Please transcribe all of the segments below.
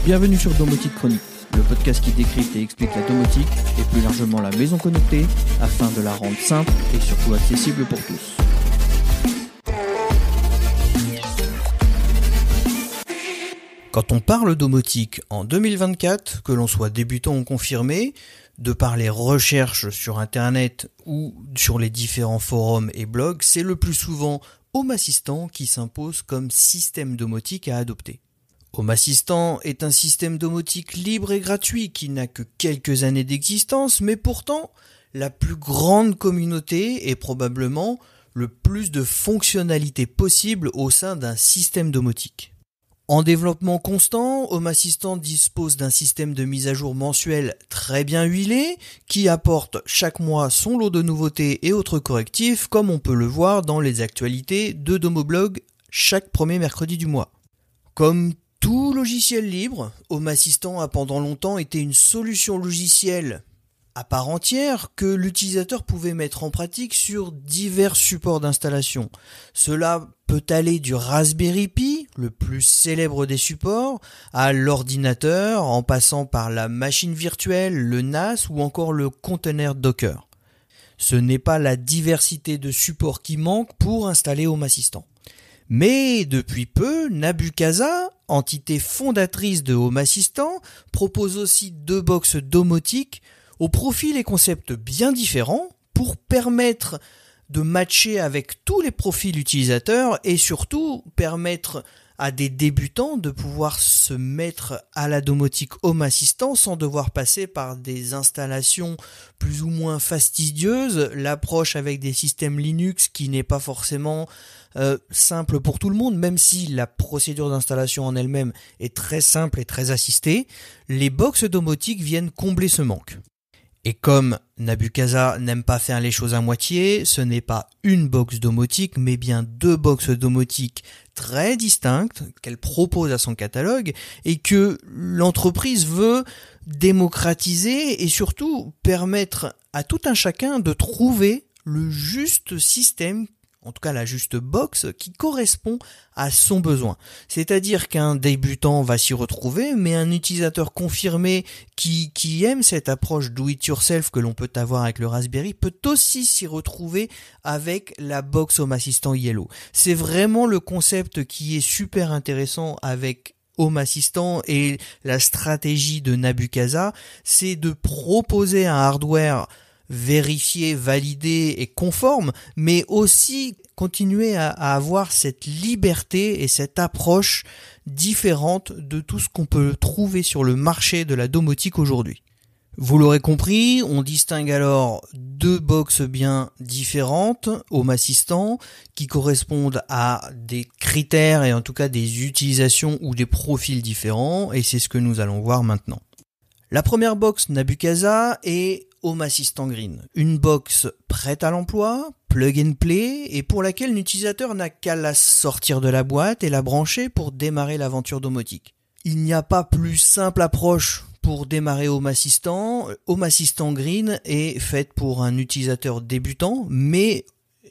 Bienvenue sur Domotique Chronique, le podcast qui décrypte et explique la domotique et plus largement la maison connectée afin de la rendre simple et surtout accessible pour tous. Quand on parle domotique en 2024, que l'on soit débutant ou confirmé, de par les recherches sur internet ou sur les différents forums et blogs, c'est le plus souvent Home Assistant qui s'impose comme système domotique à adopter. Home Assistant est un système domotique libre et gratuit qui n'a que quelques années d'existence, mais pourtant la plus grande communauté et probablement le plus de fonctionnalités possibles au sein d'un système domotique. En développement constant, Home Assistant dispose d'un système de mise à jour mensuel très bien huilé, qui apporte chaque mois son lot de nouveautés et autres correctifs, comme on peut le voir dans les actualités de Domoblog chaque premier mercredi du mois. Comme tout logiciel libre, Home Assistant a pendant longtemps été une solution logicielle à part entière que l'utilisateur pouvait mettre en pratique sur divers supports d'installation. Cela peut aller du Raspberry Pi, le plus célèbre des supports, à l'ordinateur, en passant par la machine virtuelle, le NAS ou encore le container Docker. Ce n'est pas la diversité de supports qui manque pour installer Home Assistant. Mais depuis peu, Nabucasa, entité fondatrice de Home Assistant, propose aussi deux box domotiques au profil et concepts bien différents pour permettre de matcher avec tous les profils utilisateurs et surtout permettre à des débutants de pouvoir se mettre à la domotique Home Assistant sans devoir passer par des installations plus ou moins fastidieuses, l'approche avec des systèmes Linux qui n'est pas forcément simple pour tout le monde, même si la procédure d'installation en elle-même est très simple et très assistée, les box domotiques viennent combler ce manque. Et comme Nabucasa n'aime pas faire les choses à moitié, ce n'est pas une box domotique, mais bien deux box domotiques très distinctes qu'elle propose à son catalogue et que l'entreprise veut démocratiser et surtout permettre à tout un chacun de trouver le juste système, en tout cas la juste box qui correspond à son besoin. C'est-à-dire qu'un débutant va s'y retrouver, mais un utilisateur confirmé qui aime cette approche do-it-yourself que l'on peut avoir avec le Raspberry peut aussi s'y retrouver avec la box Home Assistant Yellow. C'est vraiment le concept qui est super intéressant avec Home Assistant et la stratégie de Nabucasa, c'est de proposer un hardware vérifié, validé et conforme, mais aussi continuer à avoir cette liberté et cette approche différente de tout ce qu'on peut trouver sur le marché de la domotique aujourd'hui. Vous l'aurez compris, on distingue alors deux box bien différentes, Home Assistant, qui correspondent à des critères et en tout cas des utilisations ou des profils différents, et c'est ce que nous allons voir maintenant. La première box Nabucasa est Home Assistant Green, une box prête à l'emploi, plug and play, et pour laquelle l'utilisateur n'a qu'à la sortir de la boîte et la brancher pour démarrer l'aventure domotique. Il n'y a pas plus simple approche pour démarrer Home Assistant. Home Assistant Green est faite pour un utilisateur débutant, mais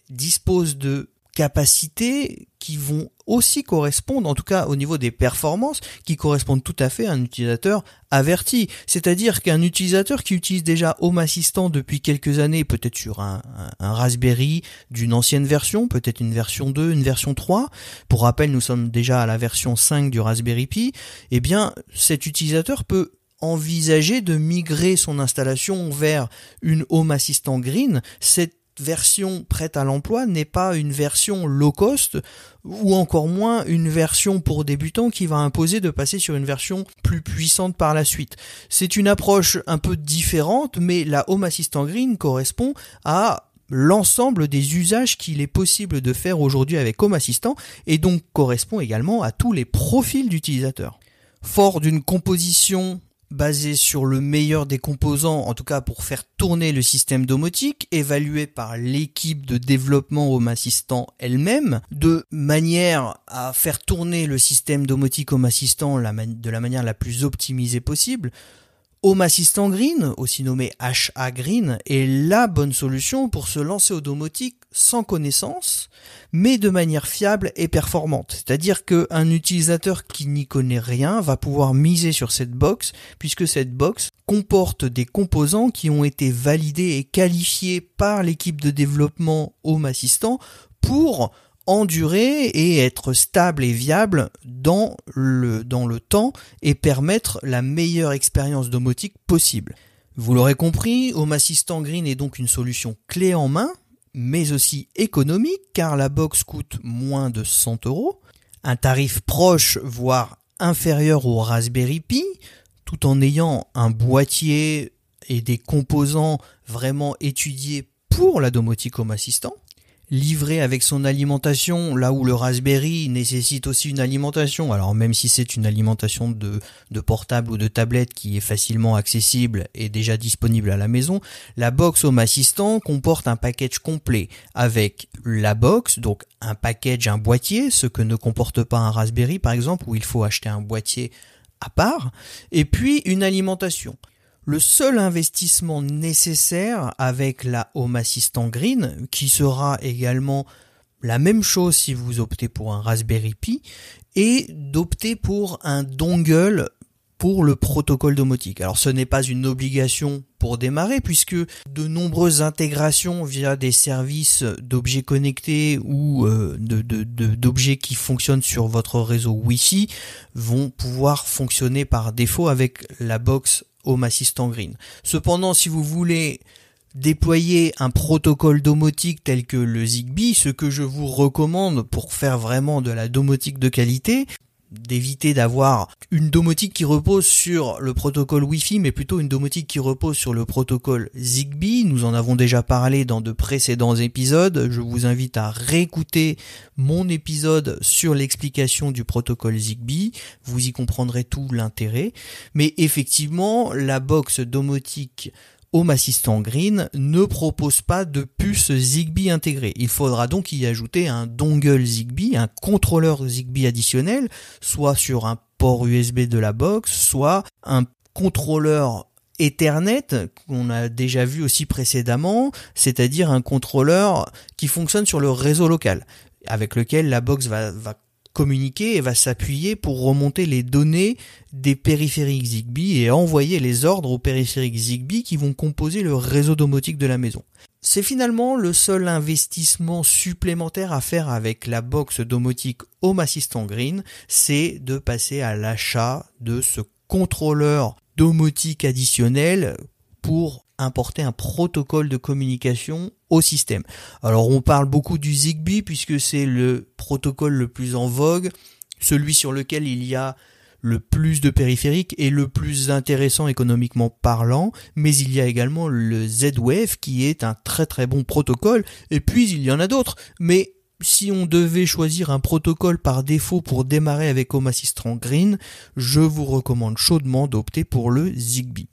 dispose de capacités qui vont aussi correspondre, en tout cas au niveau des performances, qui correspondent tout à fait à un utilisateur averti. C'est-à-dire qu'un utilisateur qui utilise déjà Home Assistant depuis quelques années, peut-être sur un Raspberry d'une ancienne version, peut-être une version 2, une version 3, pour rappel nous sommes déjà à la version 5 du Raspberry Pi, eh bien cet utilisateur peut envisager de migrer son installation vers une Home Assistant Green. Cette version prête à l'emploi n'est pas une version low cost ou encore moins une version pour débutants qui va imposer de passer sur une version plus puissante par la suite. C'est une approche un peu différente, mais la Home Assistant Green correspond à l'ensemble des usages qu'il est possible de faire aujourd'hui avec Home Assistant et donc correspond également à tous les profils d'utilisateurs. Fort d'une composition basé sur le meilleur des composants, en tout cas pour faire tourner le système domotique, évalué par l'équipe de développement Home Assistant elle-même, de manière à faire tourner le système domotique Home Assistant de la manière la plus optimisée possible. Home Assistant Green, aussi nommé HA Green, est la bonne solution pour se lancer au domotique sans connaissance, mais de manière fiable et performante. C'est-à-dire qu'un utilisateur qui n'y connaît rien va pouvoir miser sur cette box, puisque cette box comporte des composants qui ont été validés et qualifiés par l'équipe de développement Home Assistant pour endurer et être stable et viable dans le temps et permettre la meilleure expérience domotique possible. Vous l'aurez compris, Home Assistant Green est donc une solution clé en main, mais aussi économique car la box coûte moins de 100 €, un tarif proche voire inférieur au Raspberry Pi, tout en ayant un boîtier et des composants vraiment étudiés pour la domotique Home Assistant. Livré avec son alimentation, là où le Raspberry nécessite aussi une alimentation, alors même si c'est une alimentation de portable ou de tablette qui est facilement accessible et déjà disponible à la maison, la box Home Assistant comporte un package complet avec la box, donc un boîtier, ce que ne comporte pas un Raspberry par exemple, où il faut acheter un boîtier à part, et puis une alimentation. Le seul investissement nécessaire avec la Home Assistant Green, qui sera également la même chose si vous optez pour un Raspberry Pi, est d'opter pour un dongle pour le protocole domotique. Alors ce n'est pas une obligation pour démarrer puisque de nombreuses intégrations via des services d'objets connectés ou d'objets qui fonctionnent sur votre réseau Wi-Fi vont pouvoir fonctionner par défaut avec la box Home Assistant Green. Cependant, si vous voulez déployer un protocole domotique tel que le Zigbee, ce que je vous recommande pour faire vraiment de la domotique de qualité, d'éviter d'avoir une domotique qui repose sur le protocole Wi-Fi, mais plutôt une domotique qui repose sur le protocole Zigbee. Nous en avons déjà parlé dans de précédents épisodes. Je vous invite à réécouter mon épisode sur l'explication du protocole Zigbee. Vous y comprendrez tout l'intérêt. Mais effectivement, la box domotique Home Assistant Green ne propose pas de puce Zigbee intégrée. Il faudra donc y ajouter un dongle Zigbee, un contrôleur Zigbee additionnel, soit sur un port USB de la box, soit un contrôleur Ethernet qu'on a déjà vu aussi précédemment, c'est-à-dire un contrôleur qui fonctionne sur le réseau local, avec lequel la box va communiquer et va s'appuyer pour remonter les données des périphériques Zigbee et envoyer les ordres aux périphériques Zigbee qui vont composer le réseau domotique de la maison. C'est finalement le seul investissement supplémentaire à faire avec la box domotique Home Assistant Green, c'est de passer à l'achat de ce contrôleur domotique additionnel pour importer un protocole de communication au système. Alors on parle beaucoup du Zigbee puisque c'est le protocole le plus en vogue, celui sur lequel il y a le plus de périphériques et le plus intéressant économiquement parlant, mais il y a également le Z-Wave qui est un très très bon protocole, et puis il y en a d'autres, mais si on devait choisir un protocole par défaut pour démarrer avec Home Assistant Green, je vous recommande chaudement d'opter pour le Zigbee.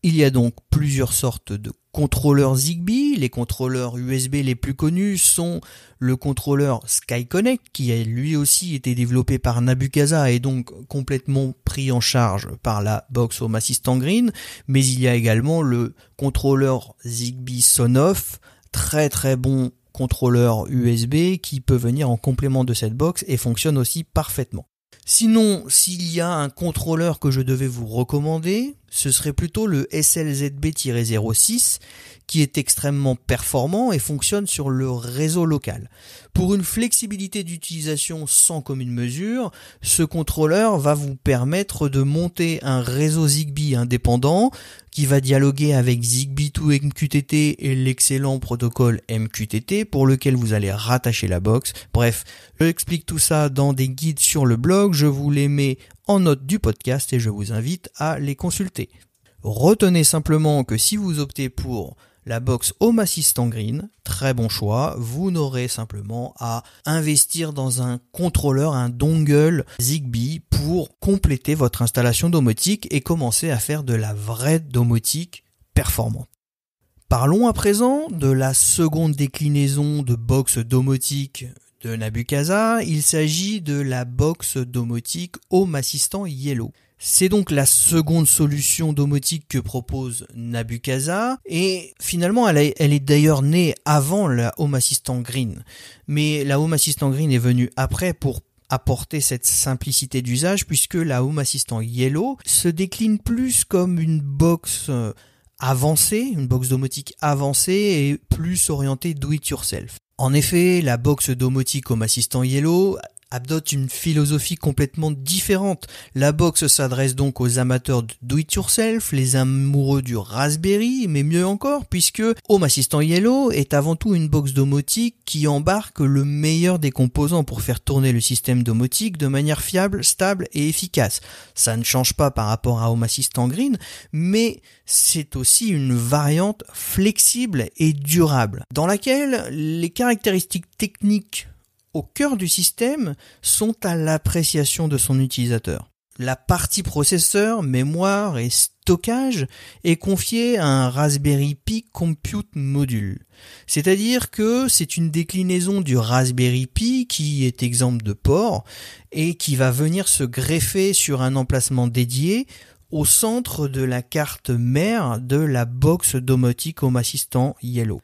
Il y a donc plusieurs sortes de contrôleurs Zigbee. Les contrôleurs USB les plus connus sont le contrôleur SkyConnect qui a lui aussi été développé par Nabucasa et donc complètement pris en charge par la box Home Assistant Green, mais il y a également le contrôleur Zigbee Sonoff, très très bon contrôleur USB qui peut venir en complément de cette box et fonctionne aussi parfaitement. Sinon, s'il y a un contrôleur que je devais vous recommander, ce serait plutôt le SLZB-06 qui est extrêmement performant et fonctionne sur le réseau local. Pour une flexibilité d'utilisation sans commune mesure, ce contrôleur va vous permettre de monter un réseau Zigbee indépendant qui va dialoguer avec Zigbee2 MQTT et l'excellent protocole MQTT pour lequel vous allez rattacher la box. Bref, j'explique tout ça dans des guides sur le blog, je vous les mets en note du podcast et je vous invite à les consulter. Retenez simplement que si vous optez pour la box Home Assistant Green, très bon choix, vous n'aurez simplement à investir dans un contrôleur, un dongle Zigbee pour compléter votre installation domotique et commencer à faire de la vraie domotique performante. Parlons à présent de la seconde déclinaison de box domotique de Nabukasa, il s'agit de la box domotique Home Assistant Yellow. C'est donc la seconde solution domotique que propose Nabukasa et finalement elle est d'ailleurs née avant la Home Assistant Green. Mais la Home Assistant Green est venue après pour apporter cette simplicité d'usage puisque la Home Assistant Yellow se décline plus comme une box avancée, une box domotique avancée et plus orientée do it yourself. En effet, la box domotique Home Assistant Yellow adopte une philosophie complètement différente. La box s'adresse donc aux amateurs de do-it-yourself, les amoureux du Raspberry, mais mieux encore, puisque Home Assistant Yellow est avant tout une box domotique qui embarque le meilleur des composants pour faire tourner le système domotique de manière fiable, stable et efficace. Ça ne change pas par rapport à Home Assistant Green, mais c'est aussi une variante flexible et durable, dans laquelle les caractéristiques techniques au cœur du système sont à l'appréciation de son utilisateur. La partie processeur, mémoire et stockage est confiée à un Raspberry Pi Compute Module. C'est-à-dire que c'est une déclinaison du Raspberry Pi qui est exempt de port et qui va venir se greffer sur un emplacement dédié au centre de la carte mère de la box domotique Home Assistant Yellow.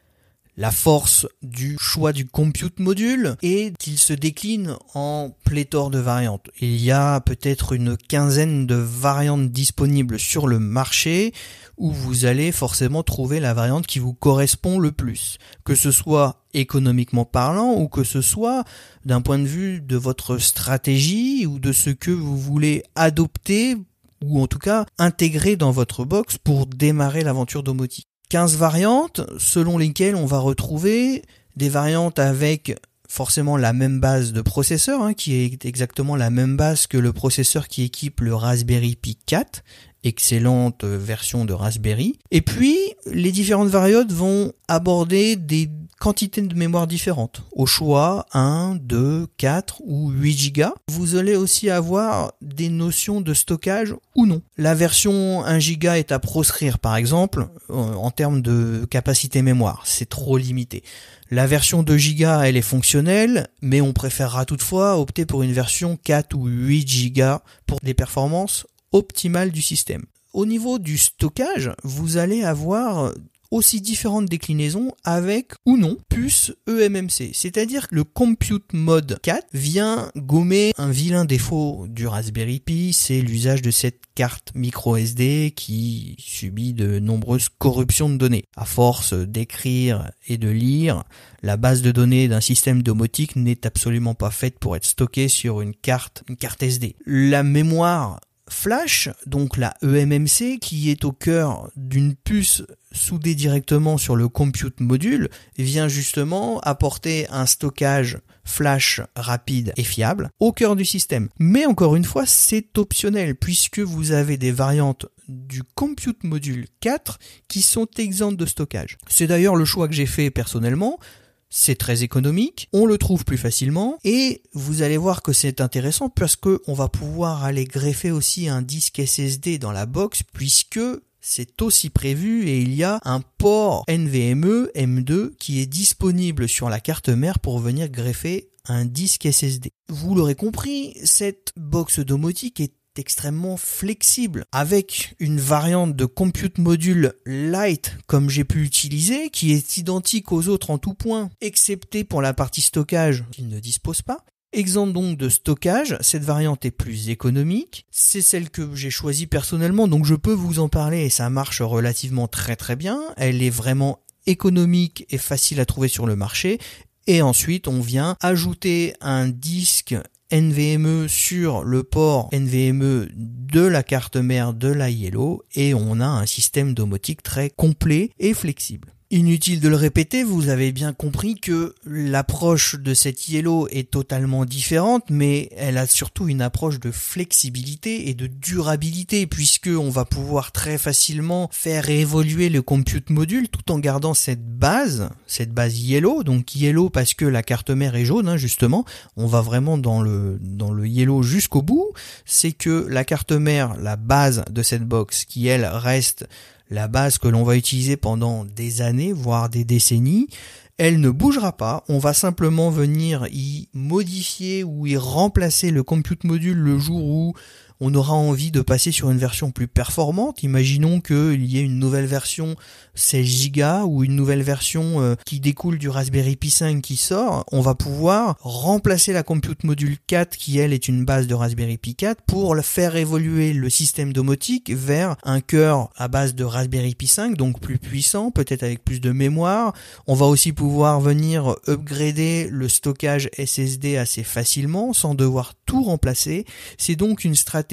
La force du choix du compute module est qu'il se décline en pléthore de variantes. Il y a peut-être une quinzaine de variantes disponibles sur le marché où vous allez forcément trouver la variante qui vous correspond le plus. Que ce soit économiquement parlant ou que ce soit d'un point de vue de votre stratégie ou de ce que vous voulez adopter ou en tout cas intégrer dans votre box pour démarrer l'aventure domotique. 15 variantes selon lesquelles on va retrouver des variantes avec forcément la même base de processeur, qui est exactement la même base que le processeur qui équipe le Raspberry Pi 4, excellente version de Raspberry. Et puis, les différentes variantes vont aborder des quantités de mémoire différentes. Au choix, 1, 2, 4 ou 8 Go. Vous allez aussi avoir des notions de stockage ou non. La version 1 Go est à proscrire, par exemple, en termes de capacité mémoire. C'est trop limité. La version 2 Go, elle est fonctionnelle, mais on préférera toutefois opter pour une version 4 ou 8 Go pour des performances optimales du système. Au niveau du stockage, vous allez avoir aussi différentes déclinaisons avec ou non puce eMMC. C'est-à-dire que le Compute Mode 4 vient gommer un vilain défaut du Raspberry Pi, c'est l'usage de cette carte micro SD qui subit de nombreuses corruptions de données. À force d'écrire et de lire, la base de données d'un système domotique n'est absolument pas faite pour être stockée sur une carte SD. La mémoire flash, donc la eMMC, qui est au cœur d'une puce soudée directement sur le compute module, vient justement apporter un stockage flash rapide et fiable au cœur du système. Mais encore une fois, c'est optionnel puisque vous avez des variantes du compute module 4 qui sont exemptes de stockage. C'est d'ailleurs le choix que j'ai fait personnellement. C'est très économique, on le trouve plus facilement et vous allez voir que c'est intéressant parce que on va pouvoir aller greffer aussi un disque SSD dans la box puisque c'est aussi prévu et il y a un port NVMe M2 qui est disponible sur la carte mère pour venir greffer un disque SSD. Vous l'aurez compris, cette box domotique est extrêmement flexible avec une variante de compute module light comme j'ai pu utiliser qui est identique aux autres en tout point excepté pour la partie stockage qu'il ne dispose pas. Exempt donc de stockage, cette variante est plus économique, c'est celle que j'ai choisie personnellement donc je peux vous en parler et ça marche relativement très très bien, elle est vraiment économique et facile à trouver sur le marché et ensuite on vient ajouter un disque NVMe sur le port NVMe de la carte mère de la Yellow et on a un système domotique très complet et flexible. Inutile de le répéter, vous avez bien compris que l'approche de cette Yellow est totalement différente, mais elle a surtout une approche de flexibilité et de durabilité, puisque on va pouvoir très facilement faire évoluer le compute module tout en gardant cette base Yellow, donc Yellow parce que la carte mère est jaune, justement, on va vraiment dans le Yellow jusqu'au bout, c'est que la carte mère, la base de cette box, qui elle reste la base que l'on va utiliser pendant des années, voire des décennies, elle ne bougera pas. On va simplement venir y modifier ou y remplacer le compute module le jour où on aura envie de passer sur une version plus performante. Imaginons qu'il y ait une nouvelle version 16 Go ou une nouvelle version qui découle du Raspberry Pi 5 qui sort. On va pouvoir remplacer la Compute Module 4 qui elle est une base de Raspberry Pi 4 pour faire évoluer le système domotique vers un cœur à base de Raspberry Pi 5, donc plus puissant, peut-être avec plus de mémoire. On va aussi pouvoir venir upgrader le stockage SSD assez facilement sans devoir tout remplacer. C'est donc une stratégie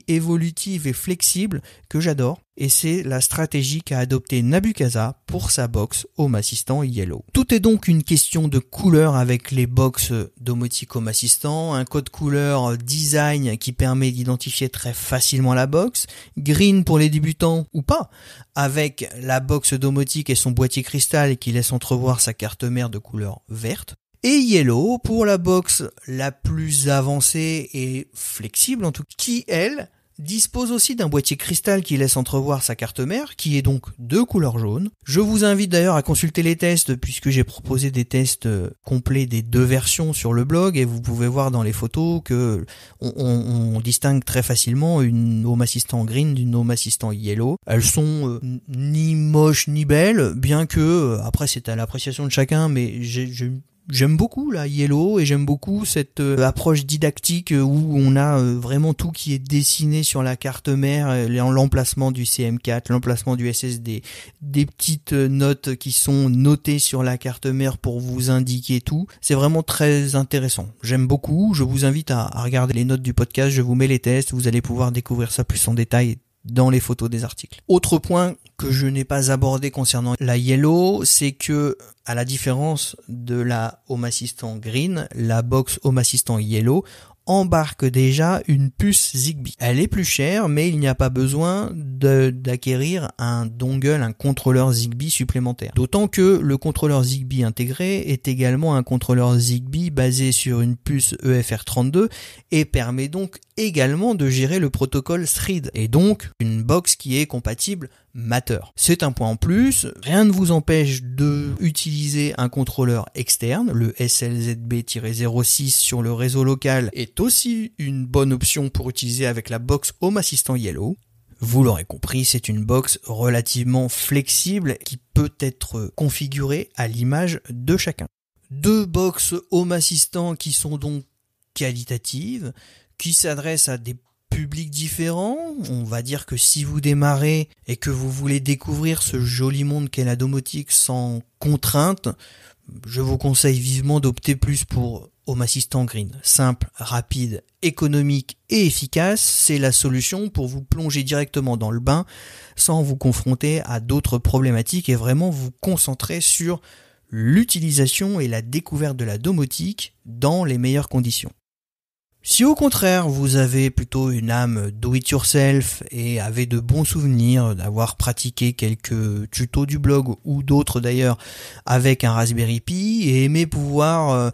évolutive et flexible que j'adore. Et c'est la stratégie qu'a adoptée Nabucasa pour sa box Home Assistant Yellow. Tout est donc une question de couleur avec les box domotique Home Assistant, un code couleur design qui permet d'identifier très facilement la box, green pour les débutants ou pas, avec la box domotique et son boîtier cristal qui laisse entrevoir sa carte mère de couleur verte, et Yellow pour la box la plus avancée et flexible en tout cas, qui elle dispose aussi d'un boîtier cristal qui laisse entrevoir sa carte mère, qui est donc de couleur jaune. Je vous invite d'ailleurs à consulter les tests, puisque j'ai proposé des tests complets des deux versions sur le blog, et vous pouvez voir dans les photos que on distingue très facilement une Home Assistant Green d'une Home Assistant Yellow. Elles sont ni moches ni belles, bien que, après c'est à l'appréciation de chacun, mais j'aime beaucoup la Yellow et j'aime beaucoup cette approche didactique où on a vraiment tout qui est dessiné sur la carte mère, l'emplacement du CM4, l'emplacement du SSD, des petites notes qui sont notées sur la carte mère pour vous indiquer tout. C'est vraiment très intéressant. J'aime beaucoup. Je vous invite à regarder les notes du podcast. Je vous mets les tests. Vous allez pouvoir découvrir ça plus en détail dans les photos des articles. Autre point que je n'ai pas abordé concernant la Yellow, c'est que, à la différence de la Home Assistant Green, la box Home Assistant Yellow embarque déjà une puce Zigbee. Elle est plus chère, mais il n'y a pas besoin d'acquérir un dongle, un contrôleur Zigbee supplémentaire. D'autant que le contrôleur Zigbee intégré est également un contrôleur Zigbee basé sur une puce EFR32 et permet donc également de gérer le protocole Thread, et donc une box qui est compatible Matter. C'est un point en plus, rien ne vous empêche de utiliser un contrôleur externe, le SLZB-06 sur le réseau local est aussi une bonne option pour utiliser avec la box Home Assistant Yellow. Vous l'aurez compris, c'est une box relativement flexible qui peut être configurée à l'image de chacun. Deux box Home Assistant qui sont donc qualitatives, qui s'adressent à des publics différents. On va dire que si vous démarrez et que vous voulez découvrir ce joli monde qu'est la domotique sans contrainte, je vous conseille vivement d'opter plus pour Home Assistant Green. Simple, rapide, économique et efficace, c'est la solution pour vous plonger directement dans le bain sans vous confronter à d'autres problématiques et vraiment vous concentrer sur l'utilisation et la découverte de la domotique dans les meilleures conditions. Si au contraire vous avez plutôt une âme do-it-yourself et avez de bons souvenirs d'avoir pratiqué quelques tutos du blog ou d'autres d'ailleurs avec un Raspberry Pi et aimez pouvoir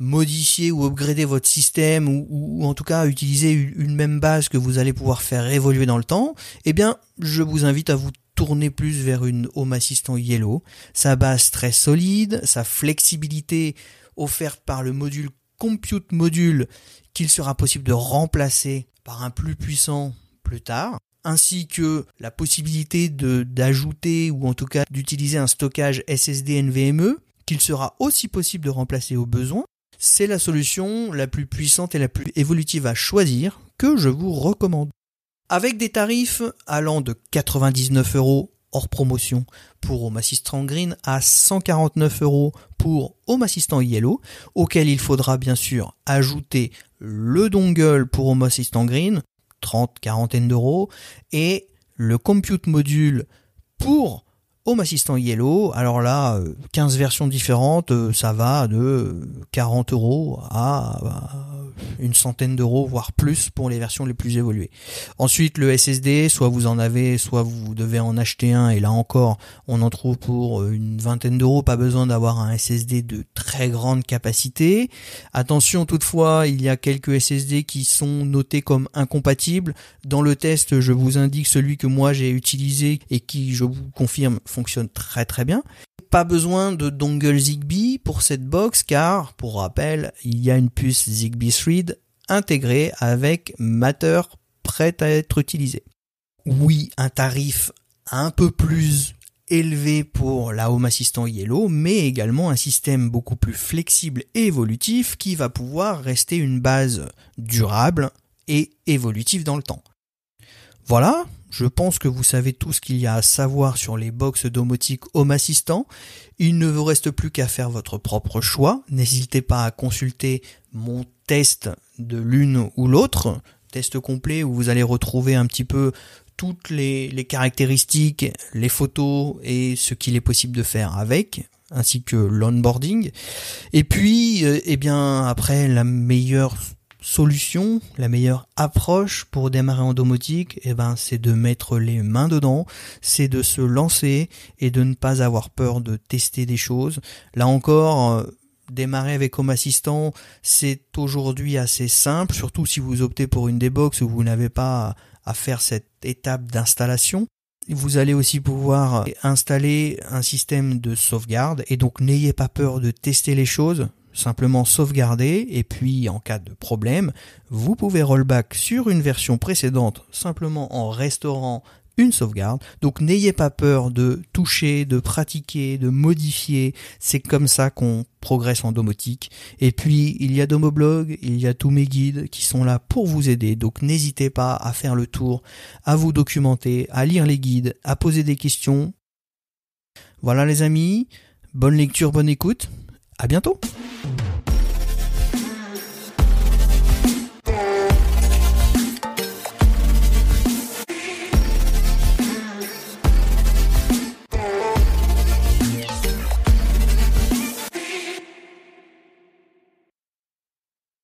modifier ou upgrader votre système ou en tout cas utiliser une même base que vous allez pouvoir faire évoluer dans le temps, eh bien je vous invite à vous tourner plus vers une Home Assistant Yellow. Sa base très solide, sa flexibilité offerte par le module Compute Module qu'il sera possible de remplacer par un plus puissant plus tard, ainsi que la possibilité d'ajouter ou en tout cas d'utiliser un stockage SSD NVMe qu'il sera aussi possible de remplacer au besoin. C'est la solution la plus puissante et la plus évolutive à choisir que je vous recommande. Avec des tarifs allant de 99 € hors promotion pour Home Assistant Green à 149 € pour Home Assistant Yellow, auquel il faudra bien sûr ajouter le dongle pour Home Assistant Green, 40 d'euros, et le Compute Module pour Home Assistant Yellow. Alors là, 15 versions différentes, ça va de 40 € à une centaine d'euros, voire plus pour les versions les plus évoluées. Ensuite, le SSD, soit vous en avez, soit vous devez en acheter un, et là encore, on en trouve pour une vingtaine d'euros, pas besoin d'avoir un SSD de très grande capacité. Attention toutefois, il y a quelques SSD qui sont notés comme incompatibles. Dans le test, je vous indique celui que moi j'ai utilisé et qui, je vous confirme, fonctionne très très bien. Pas besoin de dongle Zigbee pour cette box car, pour rappel, il y a une puce Zigbee Thread intégrée avec Matter prête à être utilisée. Oui, un tarif un peu plus élevé pour la Home Assistant Yellow, mais également un système beaucoup plus flexible et évolutif qui va pouvoir rester une base durable et évolutive dans le temps. Voilà, je pense que vous savez tout ce qu'il y a à savoir sur les box domotiques Home Assistant. Il ne vous reste plus qu'à faire votre propre choix. N'hésitez pas à consulter mon test de l'une ou l'autre, test complet où vous allez retrouver un petit peu toutes les caractéristiques, les photos et ce qu'il est possible de faire avec, ainsi que l'onboarding. Et puis, après, la meilleure solution, la meilleure approche pour démarrer en domotique, c'est de mettre les mains dedans, c'est de se lancer et de ne pas avoir peur de tester des choses. Là encore, démarrer avec Home Assistant, c'est aujourd'hui assez simple, surtout si vous optez pour une D-Box où vous n'avez pas à faire cette étape d'installation. Vous allez aussi pouvoir installer un système de sauvegarde et donc n'ayez pas peur de tester les choses. Simplement sauvegarder et puis en cas de problème, vous pouvez rollback sur une version précédente simplement en restaurant une sauvegarde. Donc n'ayez pas peur de toucher, de pratiquer, de modifier. C'est comme ça qu'on progresse en domotique. Et puis il y a Domoblog, il y a tous mes guides qui sont là pour vous aider. Donc n'hésitez pas à faire le tour, à vous documenter, à lire les guides, à poser des questions. Voilà les amis, bonne lecture, bonne écoute. À bientôt.